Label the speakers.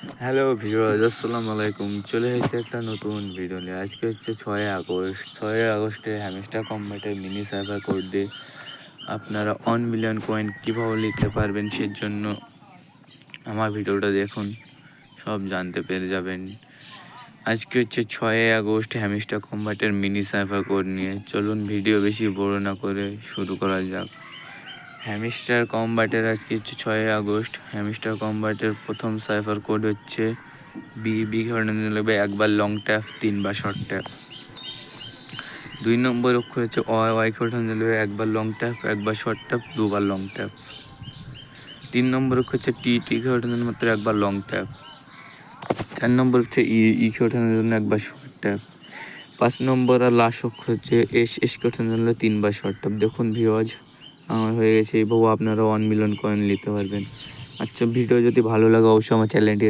Speaker 1: Hello viewers, আসসালামু আলাইকুম। চলে এসেছে একটা নতুন ভিডিও নিয়ে। আজকে হচ্ছে 6 আগস্ট। 6 আগস্টে হ্যামস্টার কম্বাটের মিনি সাইফার কোড দিয়ে আপনারা 1 মিলিয়ন কয়েন কীভাবে নিতে পারবেন, সেজন্য আমার ভিডিওটা দেখুন, সব জানতে পেরে যাবেন। আজকে হচ্ছে 6 আগস্ট, হ্যামস্টার কম্বাটের মিনি সাইফার কোড নিয়ে। চলুন ভিডিও বেশি বড় না করে শুরু করা যাক। হ্যামস্টার কম্বাটের আজকে হচ্ছে 6 আগস্ট। হ্যামস্টার কম্বাটের প্রথম সাইফার কোড হচ্ছে বি ঘটনা লাগবে একবার লং ট্যাপ, 3বার শর্ট ট্যাপ। 2 নম্বর অক্ষর হচ্ছে ওয়াই ঘটনা লাগবে একবার লং ট্যাপ, একবার শর্ট ট্যাপ, 2বার লং ট্যাপ। 3 নম্বর অক্ষর হচ্ছে টি ঘটনার মাত্র একবার লং ট্যাপ। 4 নম্বর হচ্ছে ই ঘটনার জন্য একবার শর্ট ট্যাপ। 5 নম্বর আর লাস্ট অক্ষর হচ্ছে এস ঘটনার জন্য 3বার শর্ট ট্যাপ। দেখুন ভিউয়ার্স, আমার হয়ে গেছে। এইভাবে আপনারা 1 মিলিয়ন কয়েন নিতে পারবেন। আচ্ছা, ভিডিও যদি ভালো লাগে অবশ্যই আমার চ্যানেলটি